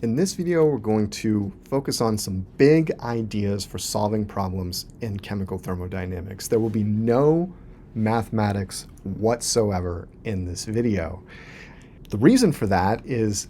In this video, we're going to focus on some big ideas for solving problems in chemical thermodynamics. There will be no mathematics whatsoever in this video. The reason for that is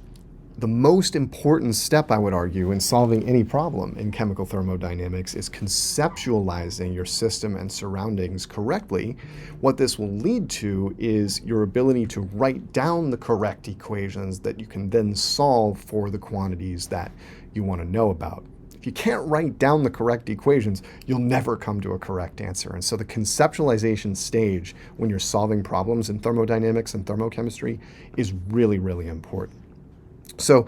the most important step, I would argue, in solving any problem in chemical thermodynamics is conceptualizing your system and surroundings correctly. What this will lead to is your ability to write down the correct equations that you can then solve for the quantities that you want to know about. If you can't write down the correct equations, you'll never come to a correct answer. And so the conceptualization stage when you're solving problems in thermodynamics and thermochemistry is really, really important. So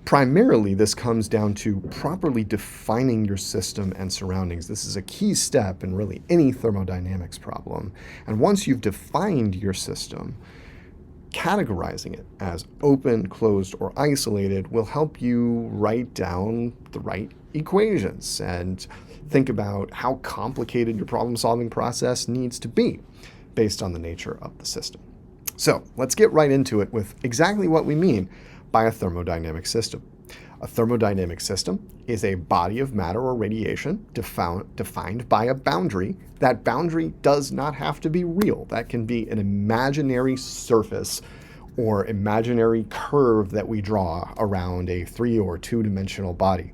primarily, this comes down to properly defining your system and surroundings. This is a key step in really any thermodynamics problem. And once you've defined your system, categorizing it as open, closed, or isolated will help you write down the right equations and think about how complicated your problem-solving process needs to be based on the nature of the system. So let's get right into it with exactly what we mean by a thermodynamic system. A thermodynamic system is a body of matter or radiation defined by a boundary. That boundary does not have to be real. That can be an imaginary surface or imaginary curve that we draw around a 3 or 2-dimensional body,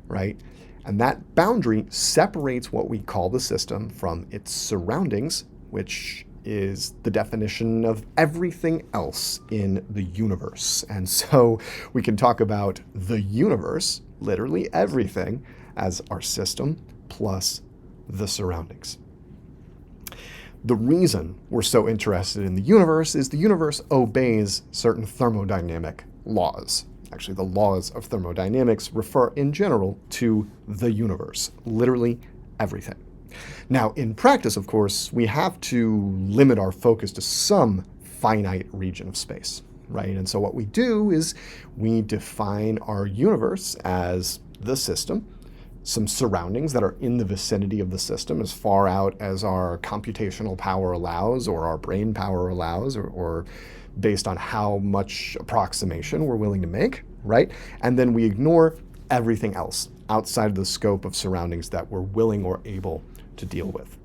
right? And that boundary separates what we call the system from its surroundings, which is the definition of everything else in the universe. And so we can talk about the universe, literally everything, as our system plus the surroundings. The reason we're so interested in the universe is the universe obeys certain thermodynamic laws. Actually, the laws of thermodynamics refer in general to the universe, literally everything. Now, in practice, of course, we have to limit our focus to some finite region of space, right? And so what we do is we define our universe as the system, some surroundings that are in the vicinity of the system as far out as our computational power allows or our brain power allows or based on how much approximation we're willing to make, right? And then we ignore everything else outside of the scope of surroundings that we're willing or able to deal with.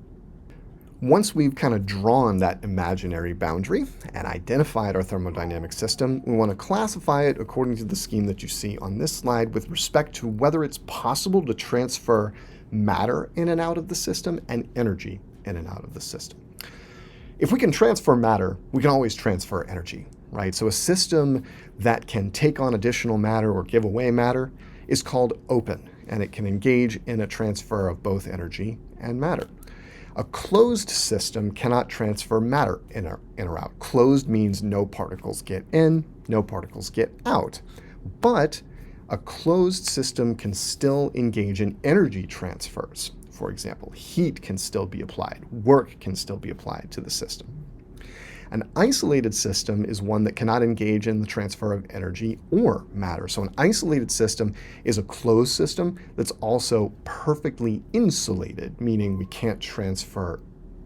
Once we've kind of drawn that imaginary boundary and identified our thermodynamic system, we want to classify it according to the scheme that you see on this slide with respect to whether it's possible to transfer matter in and out of the system and energy in and out of the system. If we can transfer matter, we can always transfer energy, right? So a system that can take on additional matter or give away matter is called open, and it can engage in a transfer of both energy and matter. A closed system cannot transfer matter in or out. Closed means no particles get in, no particles get out. But a closed system can still engage in energy transfers. For example, heat can still be applied, work can still be applied to the system. An isolated system is one that cannot engage in the transfer of energy or matter. So an isolated system is a closed system that's also perfectly insulated, meaning we can't transfer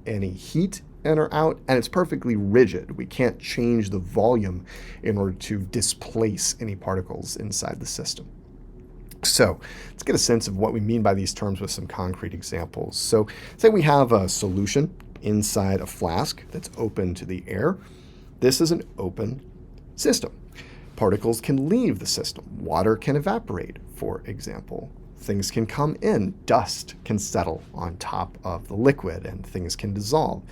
any heat in or out, and it's perfectly rigid. We can't change the volume in order to displace any particles inside the system. So let's get a sense of what we mean by these terms with some concrete examples. So say we have a solution inside a flask that's open to the air. This is an open system. Particles can leave the system. Water can evaporate, for example. Things can come in. Dust can settle on top of the liquid, and things can dissolve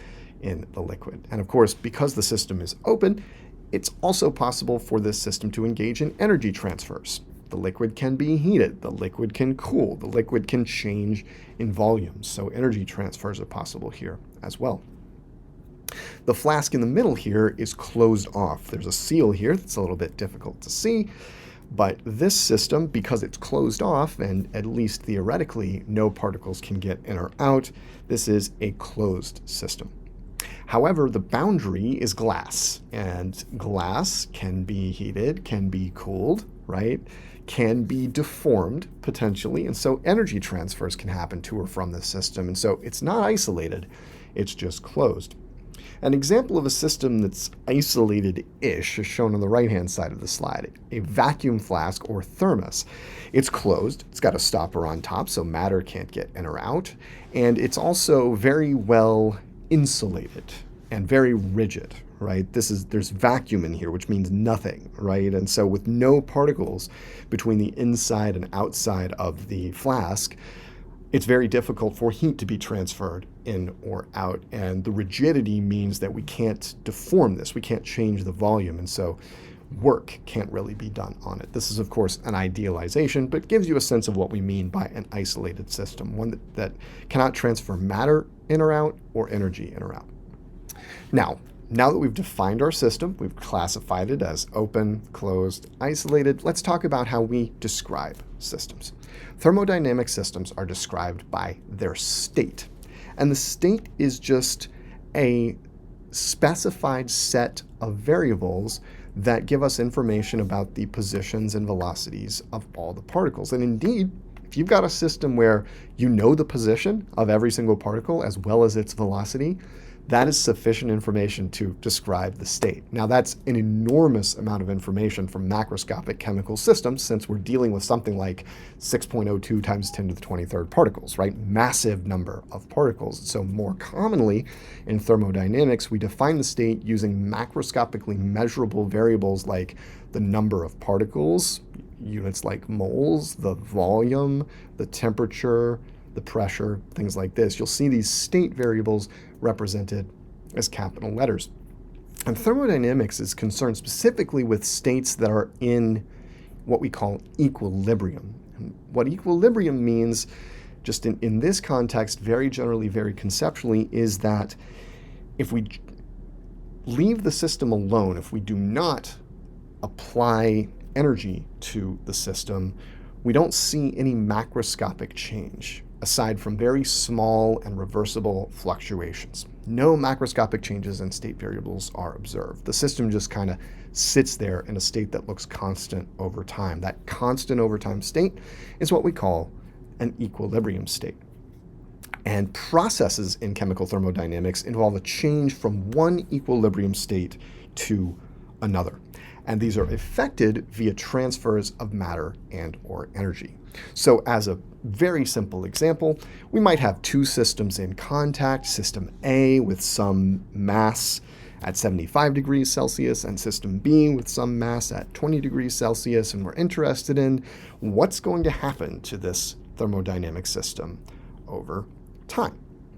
in the liquid. And of course, because the system is open, it's also possible for this system to engage in energy transfers. The liquid can be heated, the liquid can cool, the liquid can change in volume. So energy transfers are possible here as well. The flask in the middle here is closed off. There's a seal here that's a little bit difficult to see, but this system, because it's closed off and at least theoretically no particles can get in or out, this is a closed system. However, the boundary is glass, and glass can be heated, can be cooled, right? Can be deformed potentially, and so energy transfers can happen to or from the system, and so it's not isolated, it's just closed. An example of a system that's isolated-ish is shown on the right-hand side of the slide, a vacuum flask or thermos. It's closed, it's got a stopper on top so matter can't get in or out, and it's also very well insulated and very rigid, right? There's vacuum in here, which means nothing, right? And so with no particles between the inside and outside of the flask, it's very difficult for heat to be transferred in or out. And the rigidity means that we can't deform this. We can't change the volume. And so work can't really be done on it. This is, of course, an idealization, but gives you a sense of what we mean by an isolated system, one that cannot transfer matter in or out or energy in or out. Now that we've defined our system, we've classified it as open, closed, isolated, let's talk about how we describe systems. Thermodynamic systems are described by their state. And the state is just a specified set of variables that give us information about the positions and velocities of all the particles. And indeed, if you've got a system where you know the position of every single particle as well as its velocity, that is sufficient information to describe the state. Now, that's an enormous amount of information from macroscopic chemical systems, since we're dealing with something like 6.02 times 10 to the 23rd particles, right? Massive number of particles. So more commonly in thermodynamics, we define the state using macroscopically measurable variables like the number of particles, units like moles, the volume, the temperature, the pressure, things like this. You'll see these state variables represented as capital letters. And thermodynamics is concerned specifically with states that are in what we call equilibrium. And what equilibrium means, just in this context, very generally, very conceptually, is that if we leave the system alone, if we do not apply energy to the system, we don't see any macroscopic change, aside from very small and reversible fluctuations. No macroscopic changes in state variables are observed. The system just kind of sits there in a state that looks constant over time. That constant over time state is what we call an equilibrium state. And processes in chemical thermodynamics involve a change from one equilibrium state to another. And these are effected via transfers of matter and or energy. So as a very simple example, we might have two systems in contact, system A with some mass at 75 degrees Celsius and system B with some mass at 20 degrees Celsius, and we're interested in what's going to happen to this thermodynamic system over time.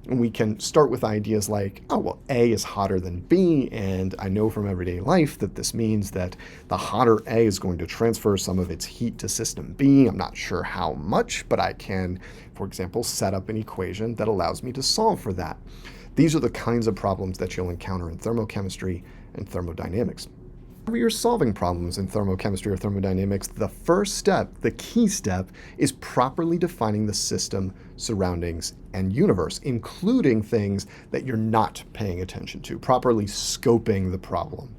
And we can start with ideas like, oh, well, A is hotter than B, and I know from everyday life that this means that the hotter A is going to transfer some of its heat to system B. I'm not sure how much, but I can, for example, set up an equation that allows me to solve for that. These are the kinds of problems that you'll encounter in thermochemistry and thermodynamics. Whenever you're solving problems in thermochemistry or thermodynamics, the first step, the key step, is properly defining the system, surroundings, and universe, including things that you're not paying attention to, properly scoping the problem.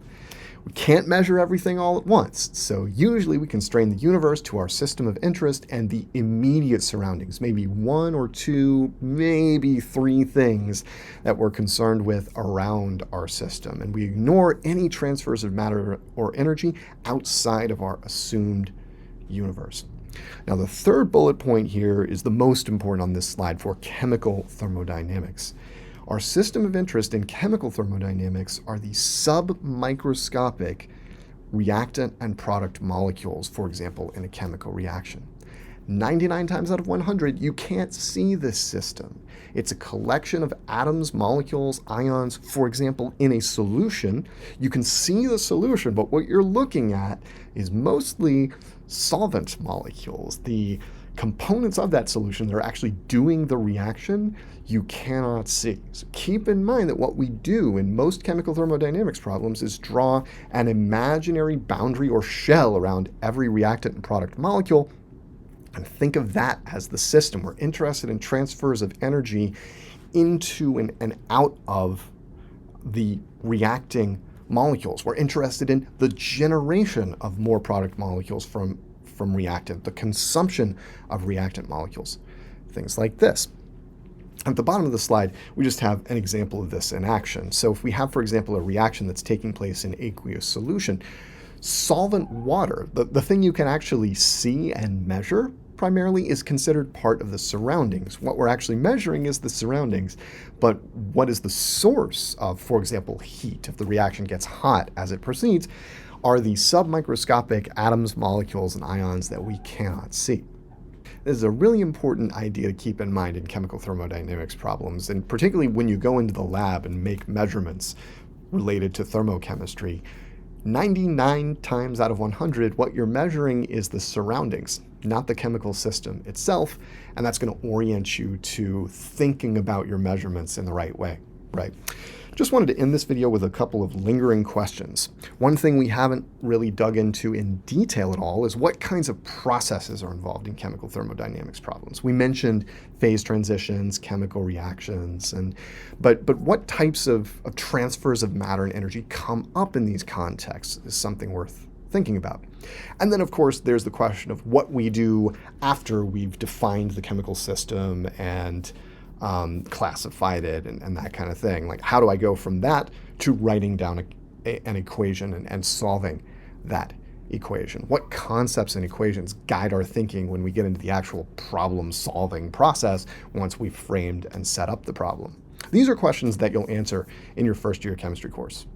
We can't measure everything all at once, so usually we constrain the universe to our system of interest and the immediate surroundings, maybe one or two, maybe three things that we're concerned with around our system, and we ignore any transfers of matter or energy outside of our assumed universe. Now, the third bullet point here is the most important on this slide for chemical thermodynamics. Our system of interest in chemical thermodynamics are the submicroscopic reactant and product molecules, for example, in a chemical reaction. 99 times out of 100, you can't see this system. It's a collection of atoms, molecules, ions. For example, in a solution, you can see the solution, but what you're looking at is mostly solvent molecules. The components of that solution that are actually doing the reaction, you cannot see. So keep in mind that what we do in most chemical thermodynamics problems is draw an imaginary boundary or shell around every reactant and product molecule, and think of that as the system. We're interested in transfers of energy into and out of the reacting molecules. We're interested in the generation of more product molecules from reactant, the consumption of reactant molecules, things like this. At the bottom of the slide, we just have an example of this in action. So if we have, for example, a reaction that's taking place in aqueous solution, solvent water, the thing you can actually see and measure primarily, is considered part of the surroundings. What we're actually measuring is the surroundings, but what is the source of, for example, heat? If the reaction gets hot as it proceeds, are the submicroscopic atoms, molecules, and ions that we cannot see. This is a really important idea to keep in mind in chemical thermodynamics problems, and particularly when you go into the lab and make measurements related to thermochemistry. 99 times out of 100, what you're measuring is the surroundings, not the chemical system itself, and that's going to orient you to thinking about your measurements in the right way, right? Just wanted to end this video with a couple of lingering questions. One thing we haven't really dug into in detail at all is what kinds of processes are involved in chemical thermodynamics problems. We mentioned phase transitions, chemical reactions, but what types of transfers of matter and energy come up in these contexts is something worth thinking about. And then, of course, there's the question of what we do after we've defined the chemical system and classified it and that kind of thing. Like, how do I go from that to writing down an equation and solving that equation? What concepts and equations guide our thinking when we get into the actual problem-solving process once we've framed and set up the problem? These are questions that you'll answer in your first-year chemistry course.